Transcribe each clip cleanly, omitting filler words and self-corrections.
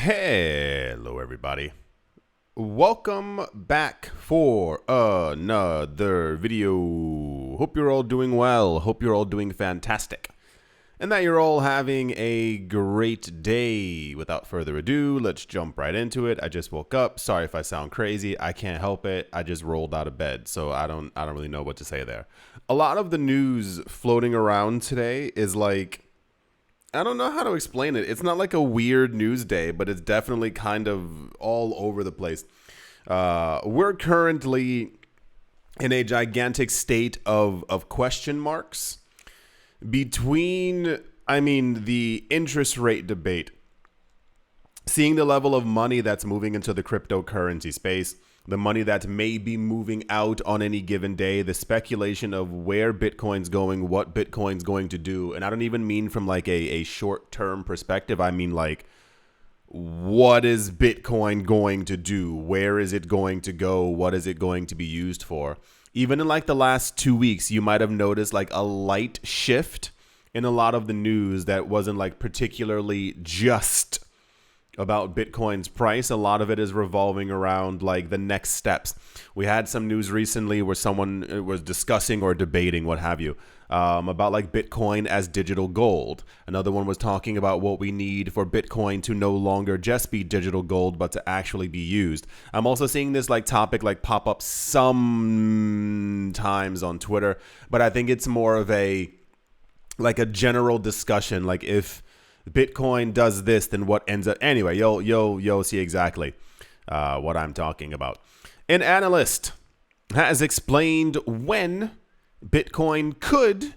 Hello, everybody. Welcome back for another video. Hope you're all doing well. Hope you're all doing fantastic. And that you're all having a great day. Without further ado, let's jump right into it. I just woke up. Sorry if I sound crazy. I can't help it. I just rolled out of bed, so I don't really know what to say there. A lot of the news floating around today is like, I don't know how to explain it. It's not like a weird news day, but it's definitely kind of all over the place. We're currently in a gigantic state of question marks between, the interest rate debate, seeing the level of money that's moving into the cryptocurrency space, the money that may be moving out on any given day, the speculation of where Bitcoin's going, what Bitcoin's going to do. And I don't even mean from like a short-term perspective. I mean like, what is Bitcoin going to do? Where is it going to go? What is it going to be used for? Even in like the last 2 weeks, you might have noticed like a light shift in a lot of the news that wasn't like particularly just about Bitcoin's price. A lot of it is revolving around like the next steps. We had some news recently where someone was discussing or debating, what have you, about like Bitcoin as digital gold. Another one was talking about what we need for Bitcoin to no longer just be digital gold, but to actually be used. I'm also seeing this like topic like pop up sometimes on Twitter, but I think it's more of a general discussion. Like if Bitcoin does this, then what ends up? Anyway, you'll see exactly what I'm talking about. An analyst has explained when Bitcoin could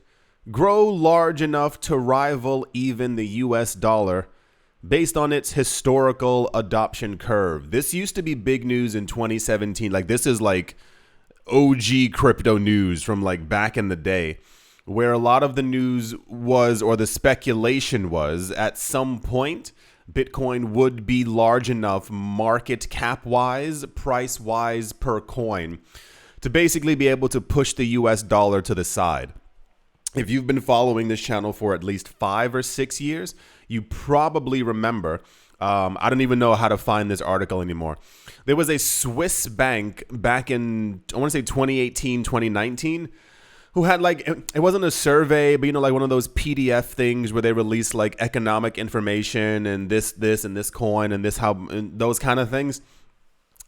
grow large enough to rival even the US dollar based on its historical adoption curve. This used to be big news in 2017. Like this is like OG crypto news from like back in the day, where a lot of the news was, or the speculation was, at some point, Bitcoin would be large enough market cap-wise, price-wise per coin, to basically be able to push the US dollar to the side. If you've been following this channel for at least 5 or 6 years, you probably remember, I don't even know how to find this article anymore. There was a Swiss bank back in, I want to say 2018, 2019, who had like, it wasn't a survey, but like one of those PDF things where they release like economic information and this and this coin and this, how, and those kind of things.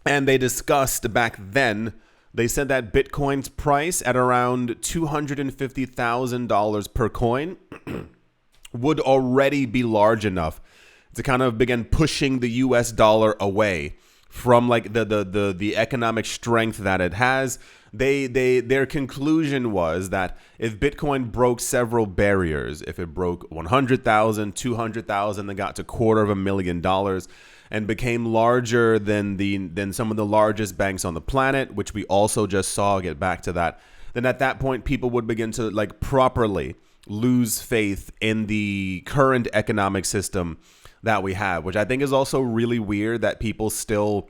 And they discussed back then, they said that Bitcoin's price at around $250,000 per coin would already be large enough to kind of begin pushing the US dollar away from like the economic strength that it has. Their conclusion was that if Bitcoin broke several barriers, if it broke 100,000, 200,000, then got to $250,000 and became larger than some of the largest banks on the planet, which we also just saw, I'll get back to that, then at that point people would begin to like properly lose faith in the current economic system that we have, which I think is also really weird that people still,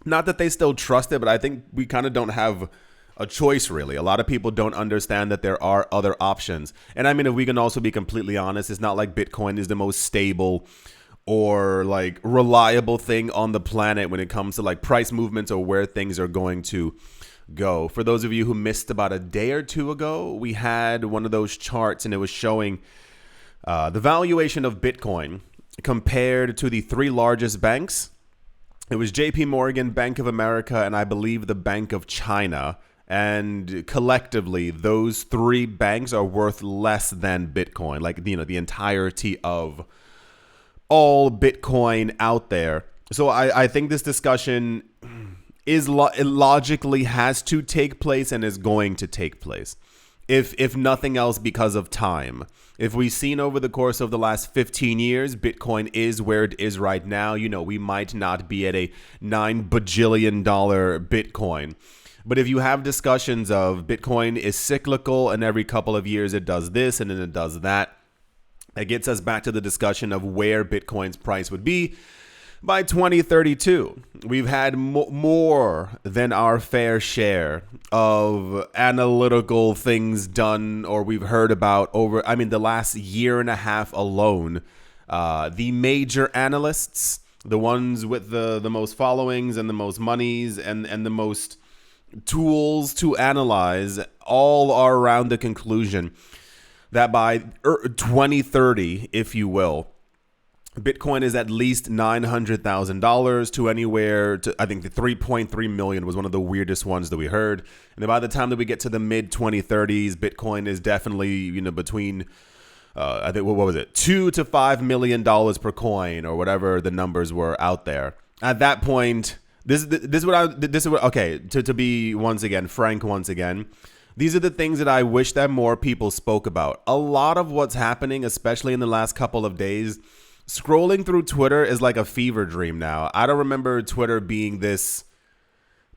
not that they still trust it, but I think we kind of don't have a choice, really. A lot of people don't understand that there are other options. And I mean, if we can also be completely honest, it's not like Bitcoin is the most stable or like reliable thing on the planet when it comes to like price movements or where things are going to go. For those of you who missed about a day or two ago, we had one of those charts and it was showing the valuation of Bitcoin compared to the 3 largest banks. It was JP Morgan, Bank of America, and I believe the Bank of China. And collectively, those 3 banks are worth less than Bitcoin, like, the entirety of all Bitcoin out there. So I think this discussion is logically has to take place and is going to take place. If nothing else, because of time. If we've seen over the course of the last 15 years, Bitcoin is where it is right now. We might not be at a $9 bajillion Bitcoin. But if you have discussions of Bitcoin is cyclical and every couple of years it does this and then it does that, it gets us back to the discussion of where Bitcoin's price would be by 2032. We've had more than our fair share of analytical things done, or we've heard about over, the last year and a half alone. The major analysts The ones with the most followings and the most monies and the most tools to analyze all are around the conclusion that by 2030, if you will, Bitcoin is at least $900,000 to anywhere to, I think the 3.3 million was one of the weirdest ones that we heard. And then by the time that we get to the mid 2030s, Bitcoin is definitely, between, I think, what was it? $2 to $5 million per coin or whatever the numbers were out there. At that point, this is what, okay, to be once again, frank once again, these are the things that I wish that more people spoke about. A lot of what's happening, especially in the last couple of days, scrolling through Twitter is like a fever dream now. I don't remember Twitter being this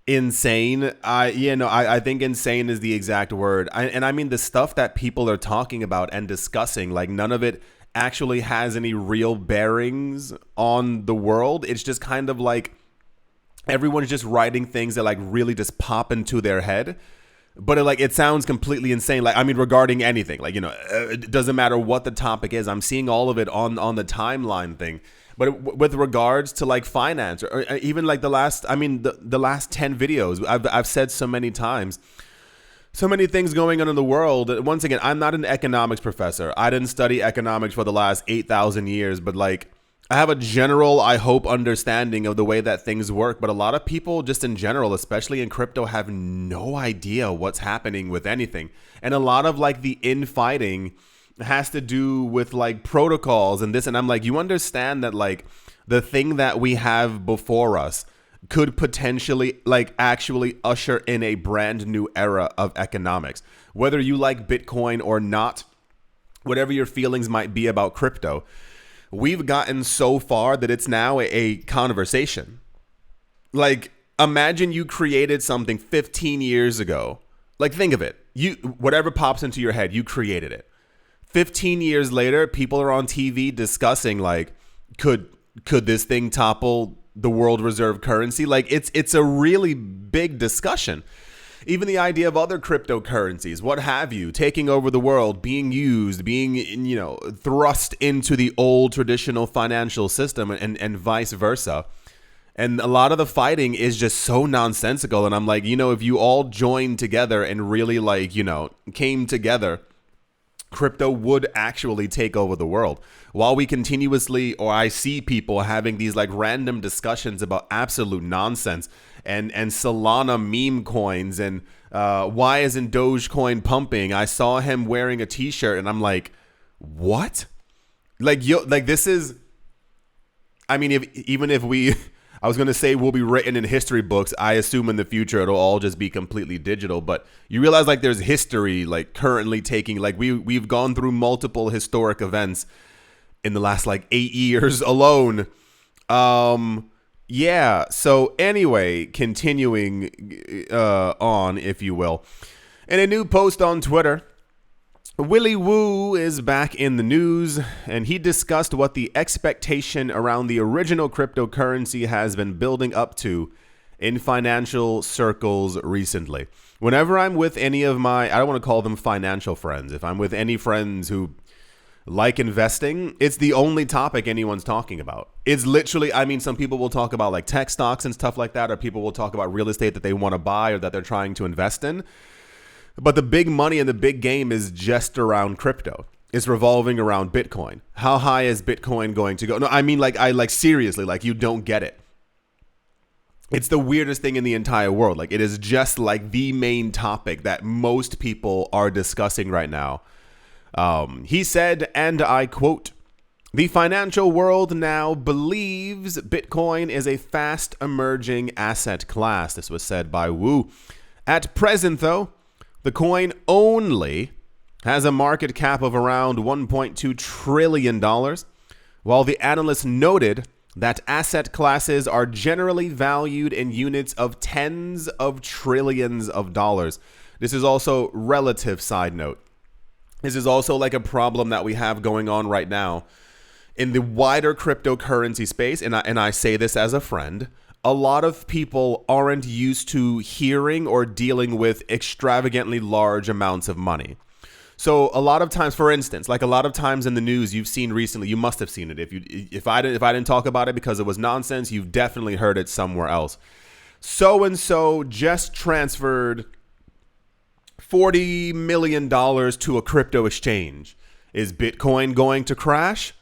insane. I think insane is the exact word. I mean the stuff that people are talking about and discussing, like none of it actually has any real bearings on the world. It's just kind of like everyone's just writing things that like really just pop into their head. But it sounds completely insane. Like, I mean, regarding anything, like, it doesn't matter what the topic is. I'm seeing all of it on the timeline thing. But with regards to like finance or even like the last 10 videos, I've said so many times, so many things going on in the world. Once again, I'm not an economics professor. I didn't study economics for the last 8,000 years, but like, I have a general, I hope, understanding of the way that things work. But a lot of people just in general, especially in crypto, have no idea what's happening with anything. And a lot of like the infighting has to do with like protocols and this. And I'm like, you understand that like the thing that we have before us could potentially like actually usher in a brand new era of economics. Whether you like Bitcoin or not, whatever your feelings might be about crypto, we've gotten so far that it's now a conversation. Like, imagine you created something 15 years ago. Like, think of it. Whatever pops into your head, you created it. 15 years later, people are on TV discussing, like, could this thing topple the world reserve currency? Like, it's a really big discussion. Even the idea of other cryptocurrencies, what have you, taking over the world, being used, being, thrust into the old traditional financial system and vice versa. And a lot of the fighting is just so nonsensical. And I'm like, if you all joined together and really like, came together, crypto would actually take over the world. While we continuously, or I see people having these like random discussions about absolute nonsense and Solana meme coins and why isn't Dogecoin pumping? I saw him wearing a t-shirt and I'm like, what? This is, I mean, I was going to say will be written in history books. I assume in the future it'll all just be completely digital, but you realize like there's history like currently taking, like we've gone through multiple historic events in the last like 8 years alone. Yeah. So anyway, continuing on, if you will, in a new post on Twitter, Willy Woo is back in the news, and he discussed what the expectation around the original cryptocurrency has been building up to in financial circles recently. Whenever I'm with any of my, I don't want to call them financial friends, if I'm with any friends who like investing, it's the only topic anyone's talking about. It's literally, I mean, some people will talk about like tech stocks and stuff like that, or people will talk about real estate that they want to buy or that they're trying to invest in. But the big money and the big game is just around crypto. It's revolving around Bitcoin. How high is Bitcoin going to go? No, I mean, seriously, like you don't get it. It's the weirdest thing in the entire world. Like it is just like the main topic that most people are discussing right now. He said, and I quote, "The financial world now believes Bitcoin is a fast emerging asset class." This was said by Wu. At present, though, the coin only has a market cap of around $1.2 trillion, while the analyst noted that asset classes are generally valued in units of tens of trillions of dollars. This is also relative side note. This is also like a problem that we have going on right now in the wider cryptocurrency space. And I say this as a friend. A lot of people aren't used to hearing or dealing with extravagantly large amounts of money. So a lot of times, for instance, like a lot of times in the news you've seen recently, you must have seen it. If I didn't talk about it because it was nonsense, you've definitely heard it somewhere else. So and so just transferred $40 million to a crypto exchange. Is Bitcoin going to crash?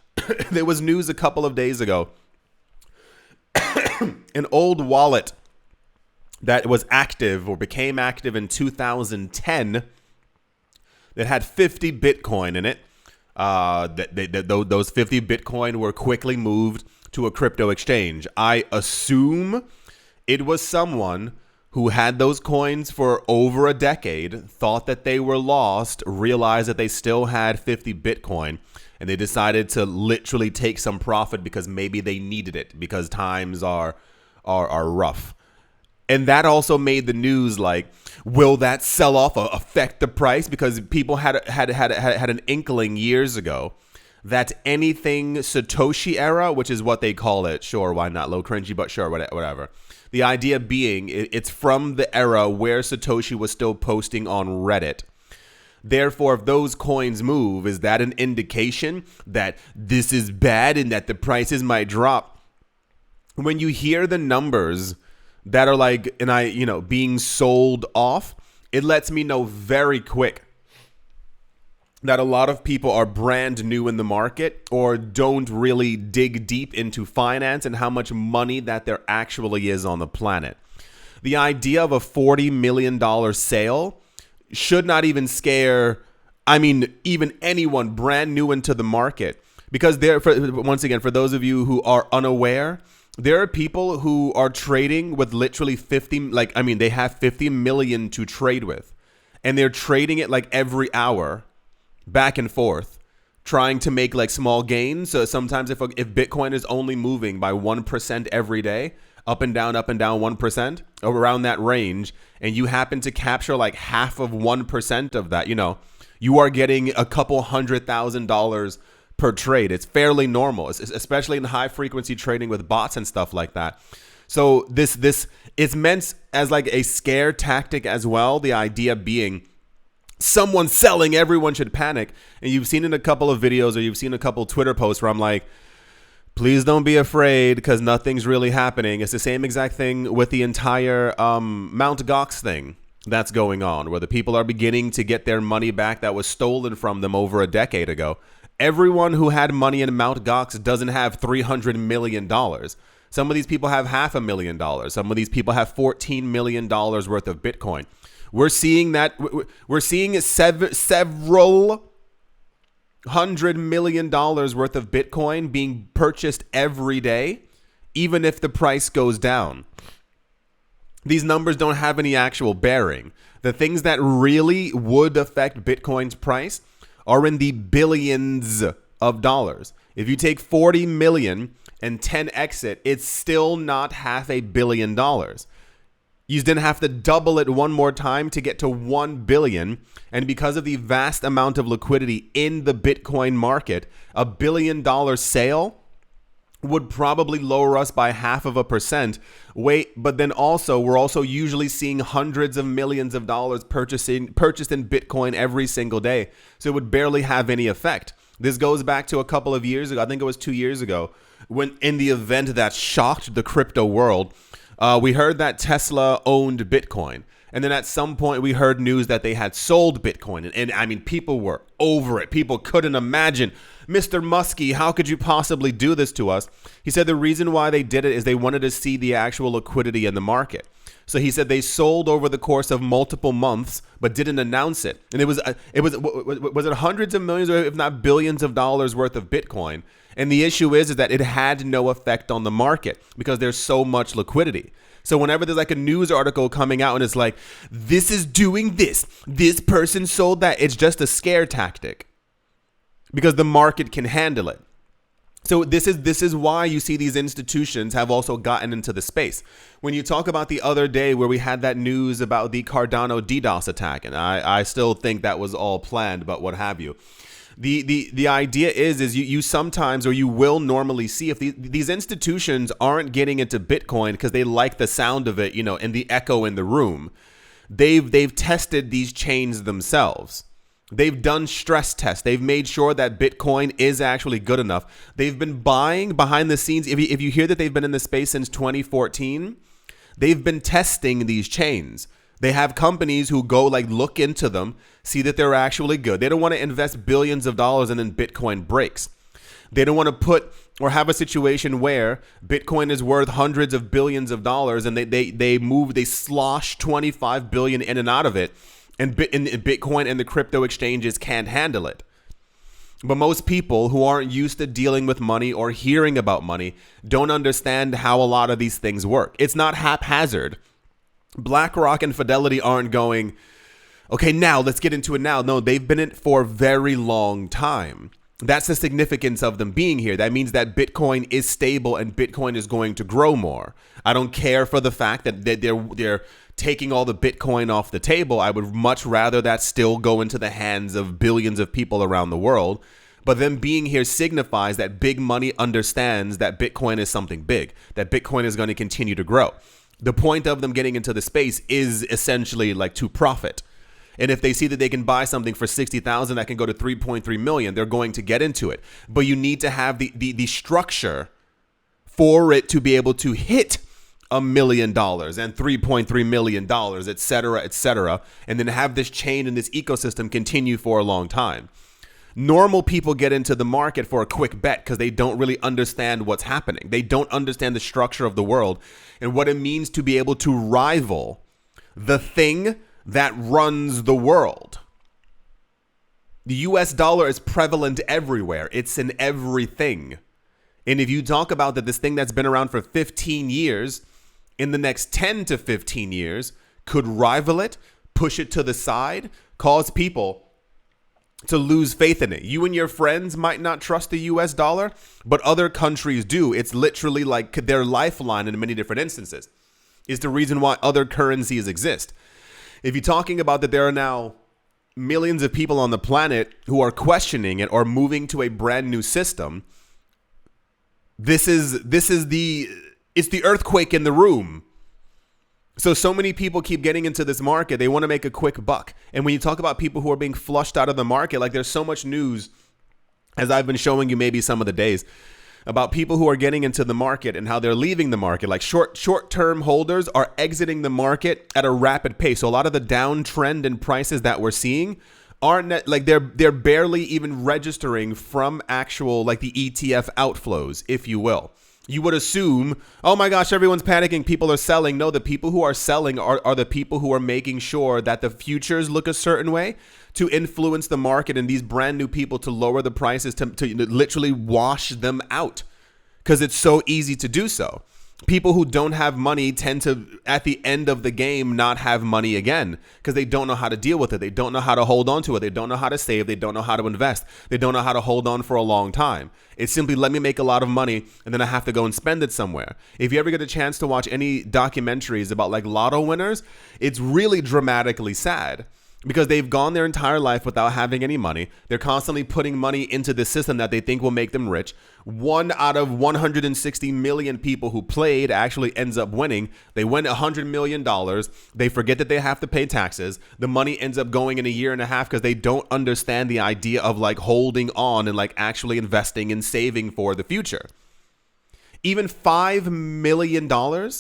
There was news a couple of days ago. An old wallet that was active or became active in 2010 that had 50 Bitcoin in it. Those 50 Bitcoin were quickly moved to a crypto exchange. I assume it was someone who had those coins for over a decade, thought that they were lost, realized that they still had 50 Bitcoin, and they decided to literally take some profit because maybe they needed it because times are rough. And that also made the news like, will that sell off affect the price? Because people had an inkling years ago that anything Satoshi era, which is what they call it, sure, why not? Low cringy, but sure, whatever. The idea being it's from the era where Satoshi was still posting on Reddit. Therefore, if those coins move, is that an indication that this is bad and that the prices might drop? When you hear the numbers that are like, being sold off, it lets me know very quick that a lot of people are brand new in the market or don't really dig deep into finance and how much money that there actually is on the planet. The idea of a $40 million sale should not even scare, even anyone brand new into the market. Because once again, for those of you who are unaware, there are people who are trading with literally they have 50 million to trade with. And they're trading it like every hour, back and forth, trying to make like small gains. So sometimes if Bitcoin is only moving by 1% every day, up and down 1%, around that range, and you happen to capture like half of 1% of that, you are getting a couple $100,000 per trade. It's fairly normal, especially in high frequency trading with bots and stuff like that. So this it's meant as like a scare tactic as well. The idea being someone selling, everyone should panic. And you've seen in a couple of videos or you've seen a couple Twitter posts where I'm like, please don't be afraid because nothing's really happening. It's the same exact thing with the entire Mt. Gox thing that's going on, where the people are beginning to get their money back that was stolen from them over a decade ago. Everyone who had money in Mt. Gox doesn't have $300 million. Some of these people have $500,000. Some of these people have $14 million worth of Bitcoin. We're seeing several $100 million worth of Bitcoin being purchased every day, even if the price goes down. These numbers don't have any actual bearing. The things that really would affect Bitcoin's price are in the billions of dollars. If you take 40 million and 10x it, it's still not $500 million. You then have to double it one more time to get to 1 billion. And because of the vast amount of liquidity in the Bitcoin market, $1 billion sale would probably lower us by 0.5%. But then also, we're also usually seeing hundreds of millions of dollars purchased in Bitcoin every single day. So it would barely have any effect. This goes back to a couple of years ago. I think it was 2 years ago, when in the event that shocked the crypto world, we heard that Tesla owned Bitcoin. And then at some point we heard news that they had sold Bitcoin. And people were over it. People couldn't imagine. Mr. Muskie, how could you possibly do this to us? He said the reason why they did it is they wanted to see the actual liquidity in the market. So he said they sold over the course of multiple months, but didn't announce it. And was it hundreds of millions or if not billions of dollars worth of Bitcoin? And the issue is that it had no effect on the market because there's so much liquidity. So whenever there's like a news article coming out and it's like, this is doing this person sold that, it's just a scare tactic because the market can handle it. So this is why you see these institutions have also gotten into the space. When you talk about the other day where we had that news about the Cardano DDoS attack, and I still think that was all planned, but what have you. The idea is you sometimes, or you will normally see, if these institutions aren't getting into Bitcoin because they like the sound of it, and the echo in the room, they've tested these chains themselves. They've done stress tests. They've made sure that Bitcoin is actually good enough. They've been buying behind the scenes. If you hear that they've been in the space since 2014, they've been testing these chains. They have companies who go look into them, see that they're actually good. They don't want to invest billions of dollars and then Bitcoin breaks. They don't want to put or have a situation where Bitcoin is worth hundreds of billions of dollars and they slosh 25 billion in and out of it, and Bitcoin and the crypto exchanges can't handle it. But most people who aren't used to dealing with money or hearing about money don't understand how a lot of these things work. It's not haphazard. BlackRock and Fidelity aren't going, okay, now let's get into it now. No, they've been in it for a very long time. That's the significance of them being here. That means that Bitcoin is stable and Bitcoin is going to grow more. I don't care for the fact that they're taking all the Bitcoin off the table. I would much rather that still go into the hands of billions of people around the world. But them being here signifies that big money understands that Bitcoin is something big, that Bitcoin is going to continue to grow. The point of them getting into the space is essentially to profit. And if they see that they can buy something for 60,000 that can go to 3.3 million, they're going to get into it. But you need to have the structure for it to be able to hit $1 million and $3.3 million, et cetera, and then have this chain and this ecosystem continue for a long time. Normal people get into the market for a quick bet because they don't really understand what's happening. They don't understand the structure of the world and what it means to be able to rival the thing that runs the world. The US dollar is prevalent everywhere. It's in everything. And if you talk about that this thing that's been around for 15 years, in the next 10 to 15 years, could rival it, push it to the side, cause people to lose faith in it. You and your friends might not trust the US dollar, but other countries do. It's literally their lifeline in many different instances. It's the reason why other currencies exist. If you're talking about that there are now millions of people on the planet who are questioning it or moving to a brand new system, it's the earthquake in the room. So many people keep getting into this market. They want to make a quick buck. And when you talk about people who are being flushed out of the market, there's so much news, as I've been showing you maybe some of the days, about people who are getting into the market and how they're leaving the market. Short-term holders are exiting the market at a rapid pace. So a lot of the downtrend in prices that we're seeing aren't they're barely even registering from actual the ETF outflows, if you will. You would assume, oh my gosh, everyone's panicking, people are selling. No, the people who are selling are the people who are making sure that the futures look a certain way to influence the market and these brand new people to lower the prices to literally wash them out because it's so easy to do so. People who don't have money tend to, at the end of the game, not have money again because they don't know how to deal with it. They don't know how to hold on to it. They don't know how to save. They don't know how to invest. They don't know how to hold on for a long time. It's simply, let me make a lot of money and then I have to go and spend it somewhere. If you ever get a chance to watch any documentaries about lotto winners, it's really dramatically sad. Because they've gone their entire life without having any money. They're constantly putting money into the system that they think will make them rich. 1 out of 160 million people who played actually ends up winning. They win $100 million. They forget that they have to pay taxes. The money ends up going in a year and a half because they don't understand the idea of holding on and actually investing and saving for the future. Even $5 million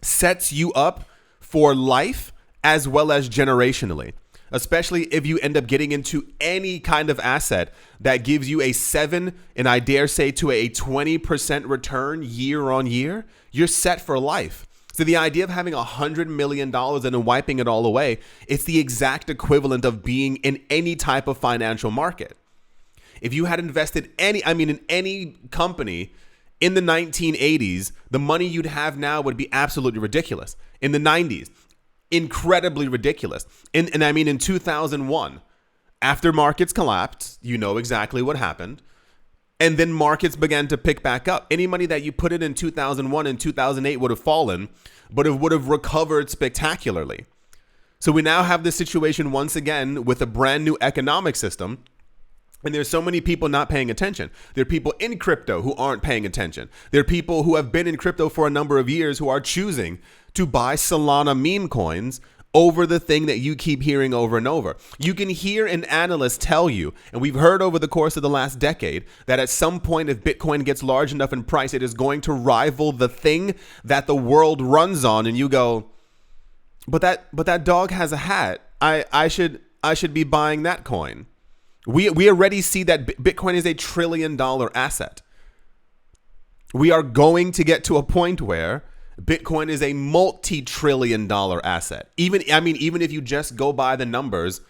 sets you up for life as well as generationally, especially if you end up getting into any kind of asset that gives you a 7 and I dare say to a 20% return year on year, you're set for life. So the idea of having $100 million and then wiping it all away, it's the exact equivalent of being in any type of financial market. If you had invested in any company in the 1980s, the money you'd have now would be absolutely ridiculous. In the 90s, incredibly ridiculous. In 2001, after markets collapsed, you know exactly what happened. And then markets began to pick back up. Any money that you put in 2001 and 2008 would have fallen, but it would have recovered spectacularly. So we now have this situation once again with a brand new economic system. And there's so many people not paying attention. There are people in crypto who aren't paying attention. There are people who have been in crypto for a number of years who are choosing to buy Solana meme coins over the thing that you keep hearing over and over. You can hear an analyst tell you, and we've heard over the course of the last decade, that at some point, if Bitcoin gets large enough in price, it is going to rival the thing that the world runs on. And you go, but that dog has a hat. I should be buying that coin. We already see that Bitcoin is $1 trillion asset. We are going to get to a point where Bitcoin is a multi-trillion-dollar asset. Even if you just go by the numbers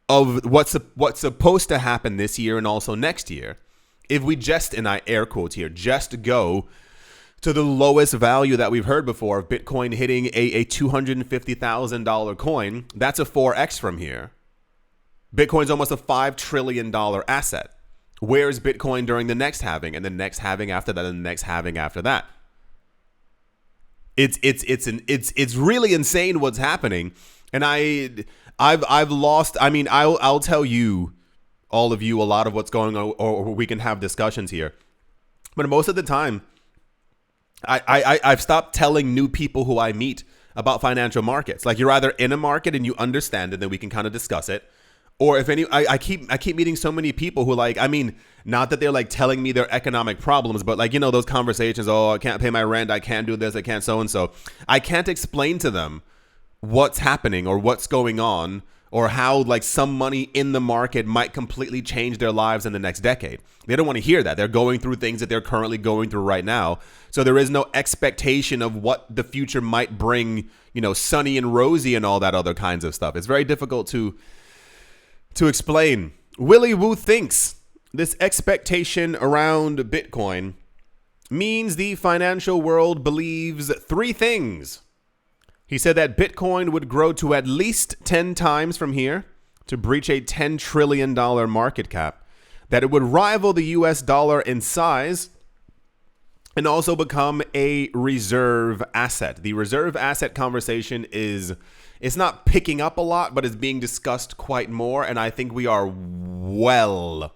of what's supposed to happen this year and also next year, if we just, and I air quotes here, just go to the lowest value that we've heard before of Bitcoin hitting a $250,000 coin, that's a 4x from here. Bitcoin's almost a $5 trillion asset. Where is Bitcoin during the next halving, and the next halving after that, and the next halving after that? It's really insane what's happening, and I've lost. I mean, I'll tell you, all of you, a lot of what's going on, or we can have discussions here. But most of the time, I've stopped telling new people who I meet about financial markets. Like, you're either in a market and you understand it, then we can kind of discuss it. Or if any, I keep meeting so many people who, like, I mean, not that they're like telling me their economic problems, but like, you know, those conversations, oh, I can't pay my rent, I can't do this, I can't so-and-so. I can't explain to them what's happening or what's going on or how like some money in the market might completely change their lives in the next decade. They don't want to hear that. They're going through things that they're currently going through right now. So there is no expectation of what the future might bring, you know, sunny and rosy and all that other kinds of stuff. It's very difficult to explain. Willy Woo thinks this expectation around Bitcoin means the financial world believes three things. He said that Bitcoin would grow to at least 10 times from here to breach a $10 trillion market cap, that it would rival the US dollar in size, and also become a reserve asset. The reserve asset conversation it's not picking up a lot, but it's being discussed quite more. And I think we are well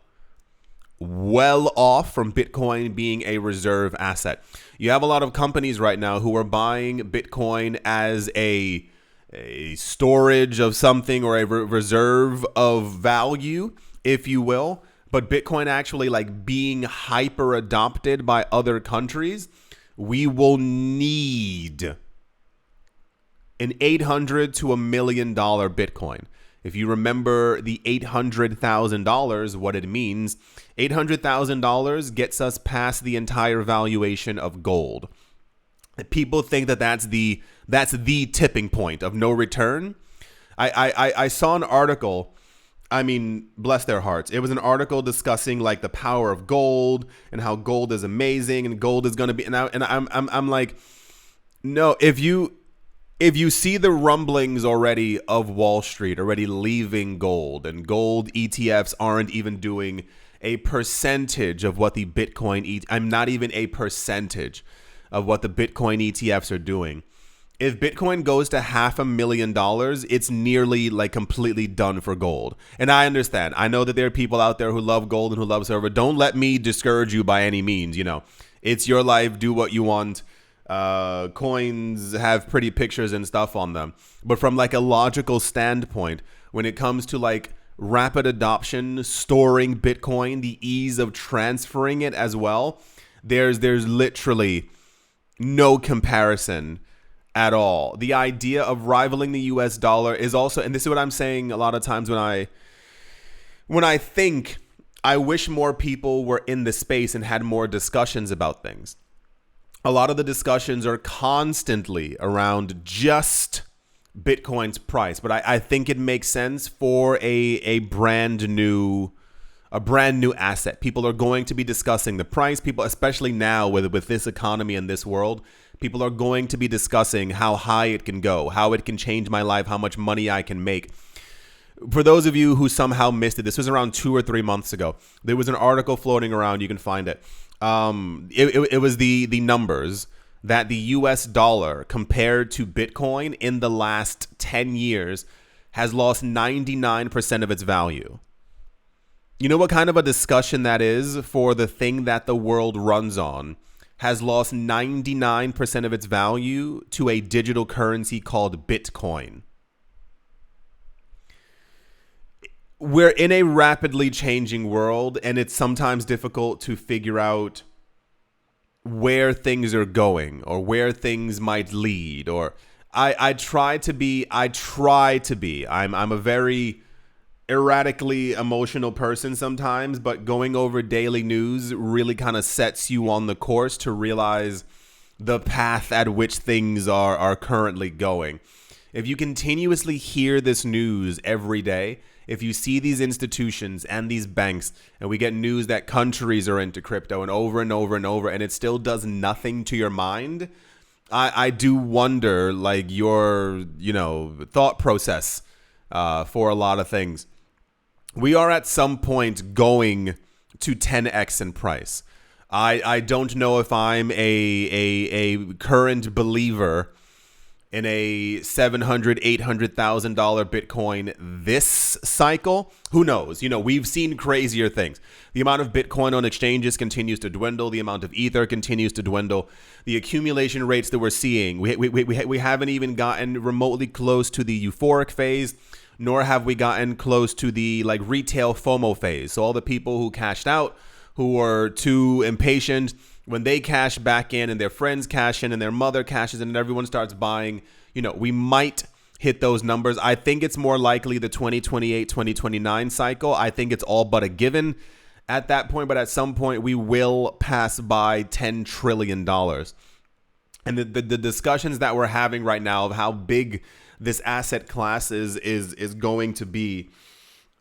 off from Bitcoin being a reserve asset. You have a lot of companies right now who are buying Bitcoin as a storage of something or a reserve of value, if you will. But Bitcoin actually like being hyper adopted by other countries, we will need an $800 to $1 million Bitcoin. If you remember the $800,000, what it means, $800,000 gets us past the entire valuation of gold. People think that that's the tipping point of no return. I saw an article. I mean, bless their hearts. It was an article discussing like the power of gold and how gold is amazing and gold is going to be. And I'm like, no. If you see the rumblings already of Wall Street already leaving gold, and gold ETFs aren't even doing a percentage of what the Bitcoin I'm not even a percentage of what the Bitcoin ETFs are doing. If Bitcoin goes to $500,000, it's nearly like completely done for gold. And I understand. I know that there are people out there who love gold and who love silver. Don't let me discourage you by any means. You know, it's your life. Do what you want. Coins have pretty pictures and stuff on them. But from like a logical standpoint, when it comes to like rapid adoption, storing Bitcoin, the ease of transferring it as well, there's literally no comparison at all. The idea of rivaling the US dollar is also, and this is what I'm saying a lot of times when I think I wish more people were in the space and had more discussions about things. A lot of the discussions are constantly around just Bitcoin's price, but I think it makes sense for a brand new asset. People are going to be discussing the price. People, especially now with this economy and this world, people are going to be discussing how high it can go, how it can change my life, how much money I can make. For those of you who somehow missed it, this was around 2 or 3 months ago. There was an article floating around. You can find it. It was the numbers that the US dollar compared to Bitcoin in the last 10 years has lost 99% of its value. You know what kind of a discussion that is for the thing that the world runs on has lost 99% of its value to a digital currency called Bitcoin. we're in a rapidly changing world, and it's sometimes difficult to figure out where things are going or where things might lead. Or I try to be I'm a very erratically emotional person sometimes, but going over daily news really kind of sets you on the course to realize the path at which things are currently going. If you continuously hear this news every day, if you see these institutions and these banks, and we get news that countries are into crypto and over and over and over, and it still does nothing to your mind, I do wonder, like, your, thought process for a lot of things. We are at some point going to 10x in price. I don't know if I'm a current believer in a $700,000, $800,000 Bitcoin this cycle. Who knows? We've seen crazier things. The amount of Bitcoin on exchanges continues to dwindle. The amount of Ether continues to dwindle. The accumulation rates that we're seeing, we haven't even gotten remotely close to the euphoric phase, nor have we gotten close to the retail FOMO phase. So all the people who cashed out, who were too impatient, when they cash back in and their friends cash in and their mother cashes in and everyone starts buying, we might hit those numbers. I think it's more likely the 2028, 2029 cycle. I think it's all but a given at that point, but at some point we will pass by $10 trillion. And the discussions that we're having right now of how big this asset class is going to be,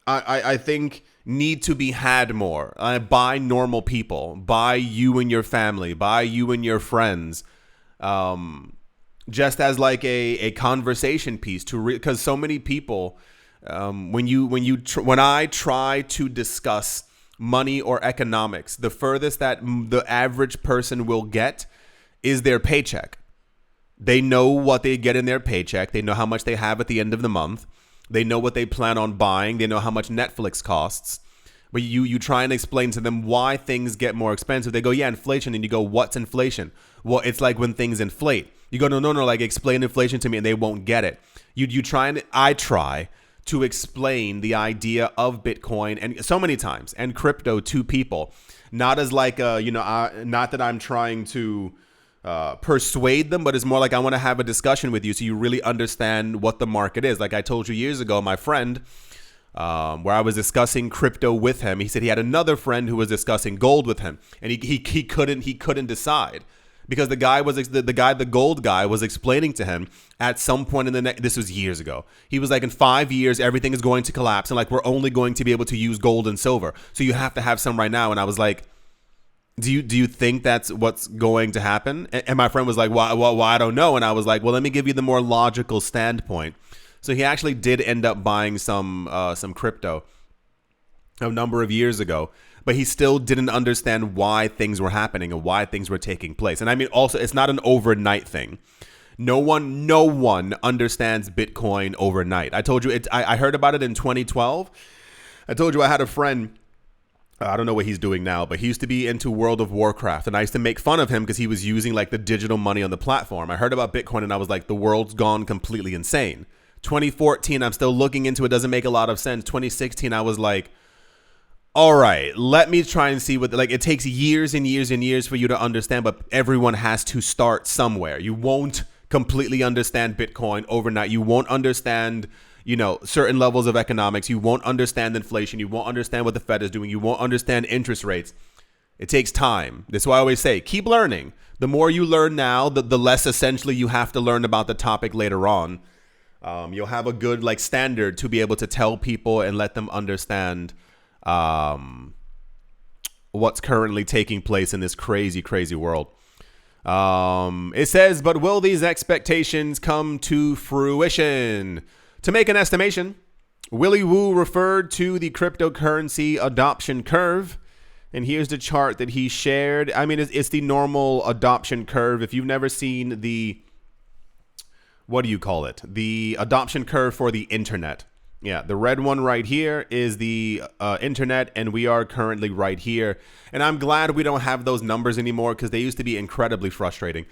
I think need to be had more by normal people, by you and your family, by you and your friends, just as a conversation piece because so many people, when I try to discuss money or economics, the furthest that the average person will get is their paycheck. They know what they get in their paycheck. They know how much they have at the end of the month. They know what they plan on buying. They know how much Netflix costs. But you try and explain to them why things get more expensive. They go, yeah, inflation. And you go, what's inflation? Well, it's like when things inflate. You go, no, explain inflation to me, and they won't get it. I try to explain the idea of Bitcoin and so many times and crypto to people, not as not that I'm trying to persuade them, but it's more like I want to have a discussion with you so you really understand what the market is. Like I told you years ago, my friend, where I was discussing crypto with him, he said he had another friend who was discussing gold with him, and he couldn't decide because the gold guy was explaining to him at some point in the next, this was years ago. He was like, in 5 years, everything is going to collapse, and we're only going to be able to use gold and silver. So you have to have some right now. And I was like, Do you think that's what's going to happen? And my friend was like, well, I don't know. And I was like, well, let me give you the more logical standpoint. So he actually did end up buying some crypto a number of years ago, but he still didn't understand why things were happening and why things were taking place. And I mean, also, it's not an overnight thing. No one understands Bitcoin overnight. I told you, I heard about it in 2012. I told you I had a friend. I don't know what he's doing now, but he used to be into World of Warcraft, and I used to make fun of him because he was using the digital money on the platform. I heard about Bitcoin, and I was like, the world's gone completely insane. 2014, I'm still looking into it. Doesn't make a lot of sense. 2016, I was like, all right, let me try and see what, it takes years and years and years for you to understand, but everyone has to start somewhere. You won't completely understand Bitcoin overnight. You won't understand certain levels of economics. You won't understand inflation. You won't understand what the Fed is doing. You won't understand interest rates. It takes time. That's why I always say, keep learning. The more you learn now, the less essentially you have to learn about the topic later on. You'll have a good standard to be able to tell people and let them understand what's currently taking place in this crazy, crazy world. It says, but will these expectations come to fruition? To make an estimation, Willy Woo referred to the cryptocurrency adoption curve. And here's the chart that he shared. I mean, it's the normal adoption curve. If you've never seen the, what do you call it? The adoption curve for the internet. Yeah, the red one right here is the internet, and we are currently right here. And I'm glad we don't have those numbers anymore because they used to be incredibly frustrating.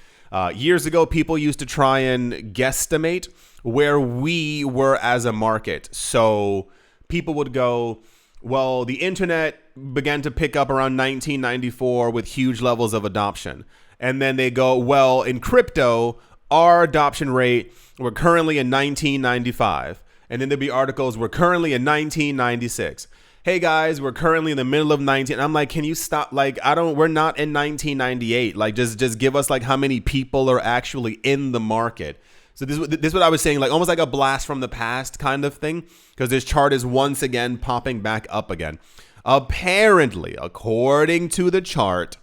Years ago, people used to try and guesstimate where we were as a market. So people would go, well, the internet began to pick up around 1994 with huge levels of adoption. And then they go, well, in crypto, our adoption rate, we're currently in 1995. And then there'd be articles, we're currently in 1996. Hey guys, we're currently in the middle of 19. I'm like, can you stop? Like, we're not in 1998. Like, just give us like how many people are actually in the market. So this is what I was saying, like almost like a blast from the past kind of thing, because this chart is once again popping back up again. Apparently, according to the chart,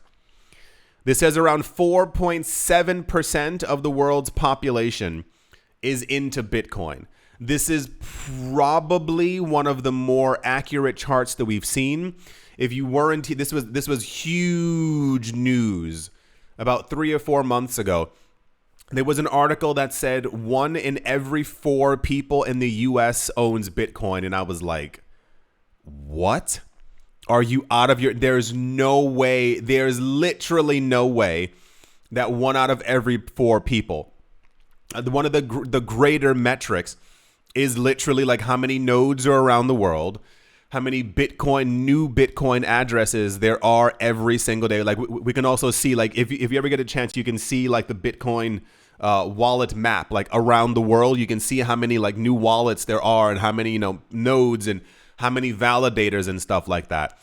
this says around 4.7% of the world's population is into Bitcoin. This is probably one of the more accurate charts that we've seen. If you weren't, this was huge news about 3 or 4 months ago. There was an article that said 1 in every 4 people in the US owns Bitcoin. And I was like, what? Are you out of your... There's no way. There's literally no way that 1 out of every 4 people. One of the greater metrics is literally like how many nodes are around the world, how many new Bitcoin addresses there are every single day. Like we can also see, like if you ever get a chance, you can see like the Bitcoin wallet map, like around the world. You can see how many like new wallets there are and how many, nodes and how many validators and stuff like that.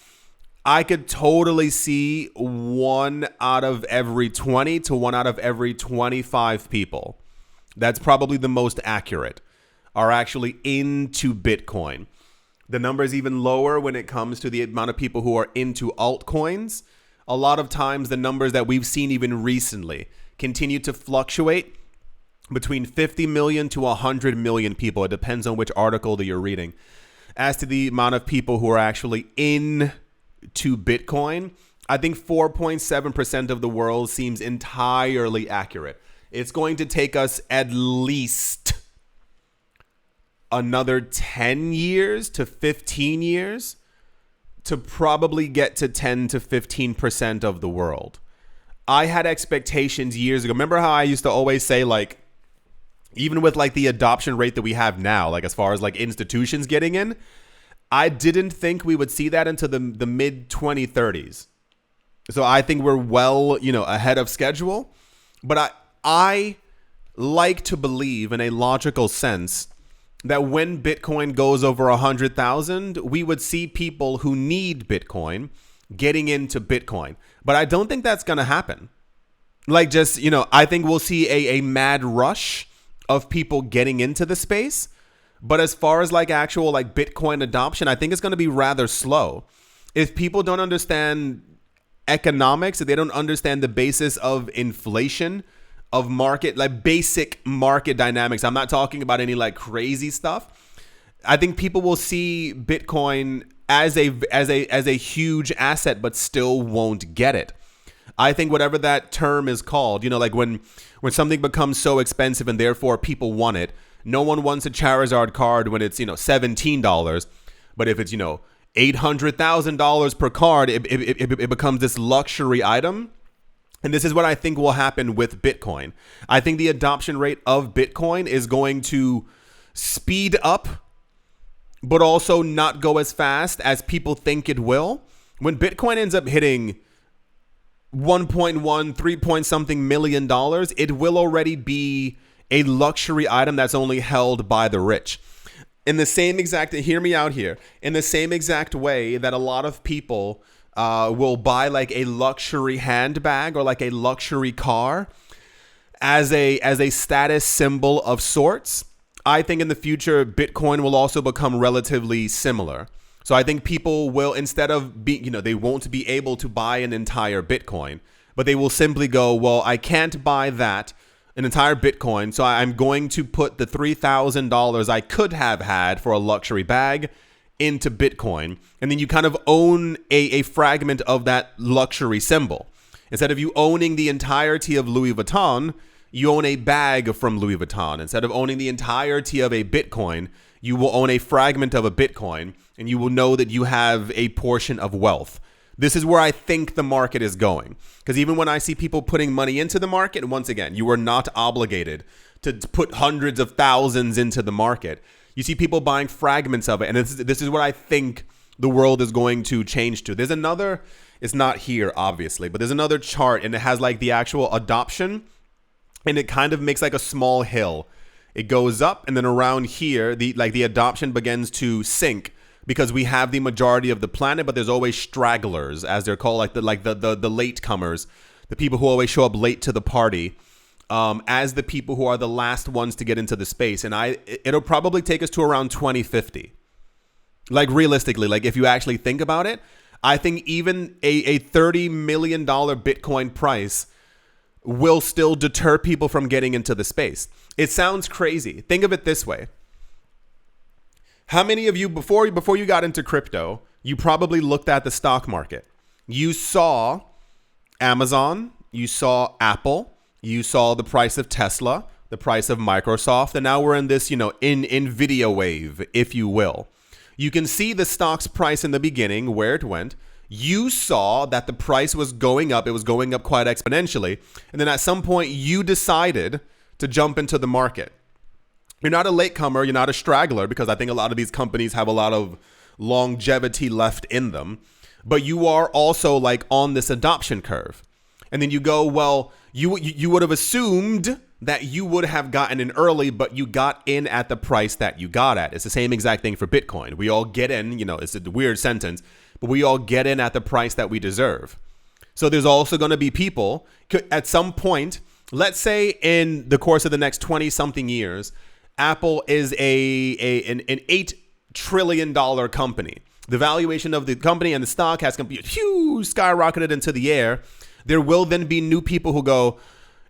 I could totally see 1 out of every 20 to 1 out of every 25 people. That's probably the most accurate, are actually into Bitcoin. The number is even lower when it comes to the amount of people who are into altcoins. A lot of times the numbers that we've seen even recently continue to fluctuate between 50 million to 100 million people. It depends on which article that you're reading. As to the amount of people who are actually into Bitcoin, I think 4.7% of the world seems entirely accurate. It's going to take us at least another 10 years to 15 years to probably get to 10 to 15% of the world. I had expectations years ago. Remember how I used to always say, like, even with like the adoption rate that we have now, like as far as like institutions getting in, I didn't think we would see that until the mid 2030s. So I think we're well, ahead of schedule. But I like to believe in a logical sense that when Bitcoin goes over 100,000, we would see people who need Bitcoin getting into Bitcoin. But I don't think that's going to happen. Like just, I think we'll see a mad rush of people getting into the space. But as far as like actual like Bitcoin adoption, I think it's going to be rather slow. If people don't understand economics, if they don't understand the basis of inflation, of market, like basic market dynamics, I'm not talking about any like crazy stuff. I think people will see Bitcoin as a huge asset, but still won't get it. I think whatever that term is called, like when something becomes so expensive and therefore people want it. No one wants a Charizard card when it's, $17. But if it's, $800,000 per card, it becomes this luxury item. And this is what I think will happen with Bitcoin. I think the adoption rate of Bitcoin is going to speed up, but also not go as fast as people think it will. When Bitcoin ends up hitting 1.1, 3 point something million dollars, it will already be a luxury item that's only held by the rich. In the same exact, hear me out here, in the same exact way that a lot of people will buy like a luxury handbag or like a luxury car as a status symbol of sorts, I think in the future, Bitcoin will also become relatively similar. So I think people will, instead of being, they won't be able to buy an entire Bitcoin, but they will simply go, well, I can't buy that, an entire Bitcoin, so I'm going to put the $3,000 I could have had for a luxury bag into Bitcoin. And then you kind of own a fragment of that luxury symbol. Instead of you owning the entirety of Louis Vuitton, you own a bag from Louis Vuitton. Instead of owning the entirety of a Bitcoin, you will own a fragment of a Bitcoin, and you will know that you have a portion of wealth. This is where I think the market is going. Because even when I see people putting money into the market, once again, you are not obligated to put hundreds of thousands into the market. You see people buying fragments of it. And this is what I think the world is going to change to. There's another, it's not here, obviously, but there's another chart, and it has like the actual adoption, and it kind of makes like a small hill. It goes up, and then around here, the adoption begins to sink because we have the majority of the planet, but there's always stragglers, as they're called, like the latecomers, the people who always show up late to the party, as the people who are the last ones to get into the space. And it'll probably take us to around 2050. Like realistically, like if you actually think about it, I think even a $30 million Bitcoin price will still deter people from getting into the space. It sounds crazy. Think of it this way. How many of you, before you got into crypto, you probably looked at the stock market? You saw Amazon, you saw Apple, you saw the price of Tesla, the price of Microsoft, and now we're in this, in video wave, if you will. You can see the stock's price in the beginning, where it went. You saw that the price was going up. It was going up quite exponentially. And then at some point, you decided to jump into the market. You're not a latecomer. You're not a straggler, because I think a lot of these companies have a lot of longevity left in them. But you are also like on this adoption curve. And then you go, well, you would have assumed that you would have gotten in early, but you got in at the price that you got at. It's the same exact thing for Bitcoin. We all get in, it's a weird sentence, but we all get in at the price that we deserve. So there's also going to be people at some point, let's say in the course of the next 20 something years, Apple is an $8 trillion company. The valuation of the company and the stock has skyrocketed into the air. There will then be new people who go,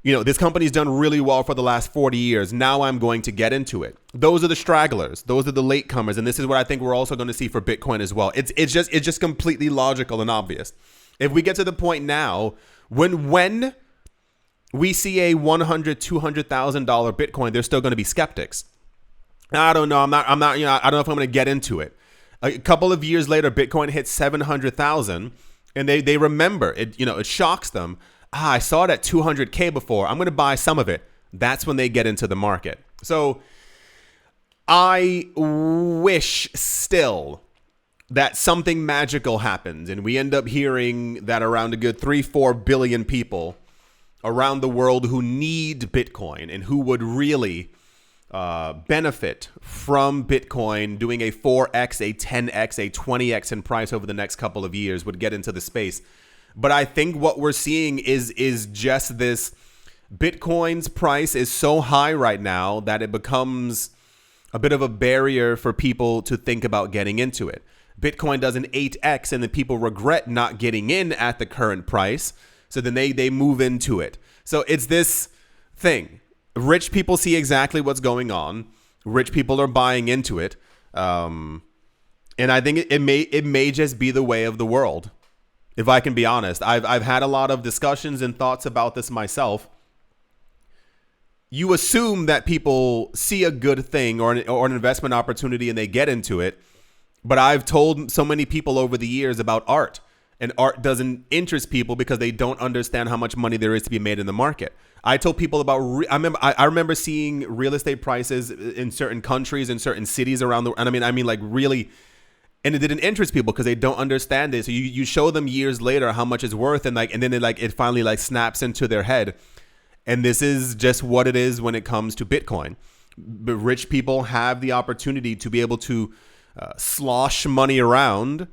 this company's done really well for the last 40 years. Now I'm going to get into it. Those are the stragglers. Those are the latecomers. And this is what I think we're also going to see for Bitcoin as well. It's just completely logical and obvious. If we get to the point now, when we see a $100,000, $200,000 Bitcoin, there's still going to be skeptics. I don't know. I don't know if I'm going to get into it. A couple of years later, Bitcoin hits 700,000, and they remember it. It shocks them. I saw it at 200K before. I'm going to buy some of it. That's when they get into the market. So I wish still that something magical happens, and we end up hearing that around a good 3-4 billion people around the world who need Bitcoin and who would really benefit from Bitcoin doing a 4x, a 10x, a 20x in price over the next couple of years would get into the space. But I think what we're seeing is just this. Bitcoin's price is so high right now that it becomes a bit of a barrier for people to think about getting into it. Bitcoin does an 8x, and the people regret not getting in at the current price. So then they move into it. So it's this thing. Rich people see exactly what's going on. Rich people are buying into it. And I think it may just be the way of the world. If I can be honest, I've had a lot of discussions and thoughts about this myself. You assume that people see a good thing or an investment opportunity and they get into it. But I've told so many people over the years about art, and art doesn't interest people because they don't understand how much money there is to be made in the market. I told people about, I remember seeing real estate prices in certain countries, in certain cities around the, and I mean like really, and it didn't interest people because they don't understand it. So you show them years later how much it's worth, and then it finally snaps into their head. And this is just what it is when it comes to Bitcoin. But rich people have the opportunity to be able to slosh money around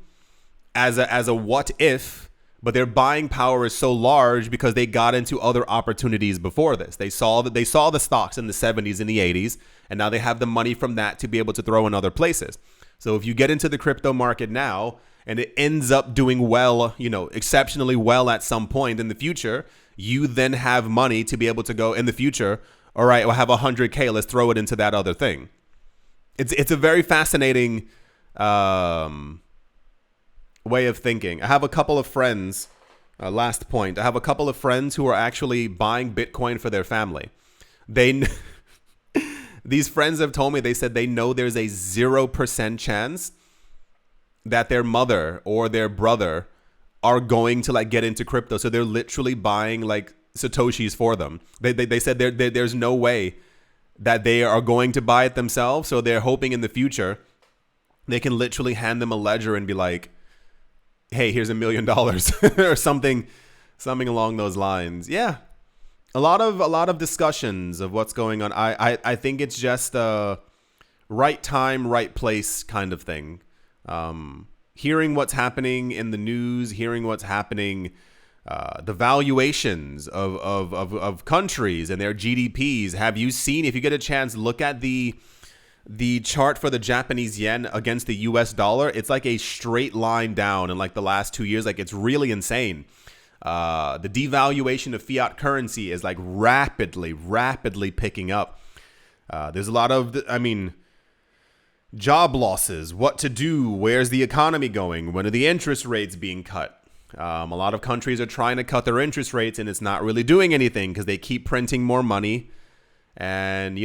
as a what if, but their buying power is so large because they got into other opportunities before this. They saw the stocks in the 70s and the 80s, and now they have the money from that to be able to throw in other places. So if you get into the crypto market now and it ends up doing well, exceptionally well at some point in the future, you then have money to be able to go in the future. All right, we'll have 100K. Let's throw it into that other thing. It's a very fascinating way of thinking. I have a couple of friends. Last point. I have a couple of friends who are actually buying Bitcoin for their family. These friends have told me, they said they know there's a 0% chance that their mother or their brother are going to get into crypto. So they're literally buying Satoshis for them. They said there's no way that they are going to buy it themselves. So they're hoping in the future they can literally hand them a ledger and be like, hey, here's $1 million or something along those lines. Yeah. A lot of discussions of what's going on. I think it's just a right time, right place kind of thing. Hearing what's happening in the news, hearing what's happening, the valuations of countries and their GDPs. Have you seen, if you get a chance, look at the chart for the Japanese yen against the US dollar? It's like a straight line down in like the last 2 years. Like, it's really insane. The devaluation of fiat currency is like rapidly picking up. There's a lot of, job losses, what to do, where's the economy going, when are the interest rates being cut? A lot of countries are trying to cut their interest rates, and it's not really doing anything because they keep printing more money. And,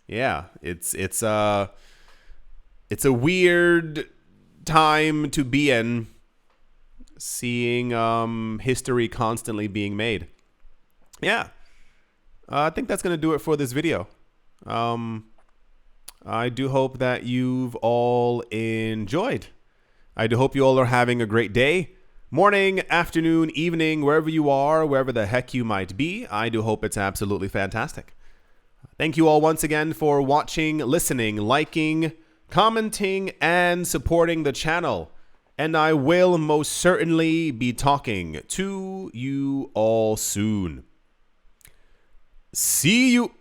yeah, it's a weird time to be in, seeing history constantly being made. Yeah, I think that's going to do it for this video. I do hope that you've all enjoyed. I do hope you all are having a great day, morning, afternoon, evening, wherever you are, wherever the heck you might be. I do hope it's absolutely fantastic. Thank you all once again for watching, listening, liking, commenting, and supporting the channel. And I will most certainly be talking to you all soon. See you.